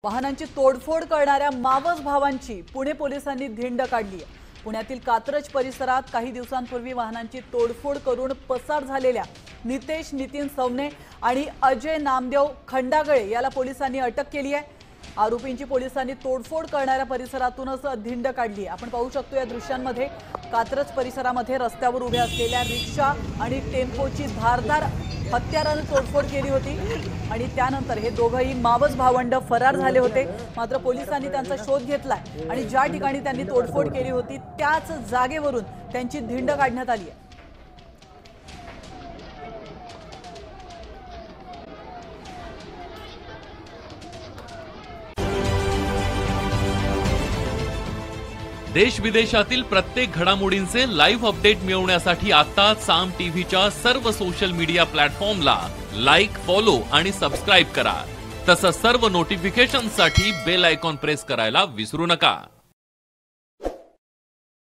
वाहनांची तोडफोड करणाऱ्या मावस भावांची पुणे पोलिसांनी धिंड काढली आहे। पुण्यातील कात्रज परिसरात काही दिवसांपूर्वी वाहनांची तोडफोड करून पसार झालेल्या नितेश नितीन सवने आणि अजय नामदेव खंडागळे याला पोलिसांनी अटक केली आहे। आरोपींची पोलिसांनी तोडफोड करणाऱ्या परिसरातूनच धिंड काढली आहे। आपण पाहू शकतो या दृश्यांमध्ये कात्रज परिसरामध्ये रस्त्यावर उभ्या असलेल्या रिक्षा आणि टेम्पोची धारदार हत्याराने तोडफोड केली होती आणि त्यानंतर हे दोघंही मावस भावंड फरार झाले होते। मात्र पोलिसांनी त्यांचा शोध घेतलाय आणि ज्या ठिकाणी त्यांनी तोडफोड केली होती त्याच जागेवरून त्यांची धिंड काढण्यात आली आहे। देश विदेशातील प्रत्येक घडामोडींचे लाईव्ह अपडेट मिळवण्यासाठी आता साम टीव्हीच्या सर्व सोशल मीडिया प्लॅटफॉर्मला लाईक, फॉलो आणि सबस्क्राइब करा। तसंच सर्व नोटिफिकेशनसाठी बेल आयकॉन प्रेस करायला विसरू नका।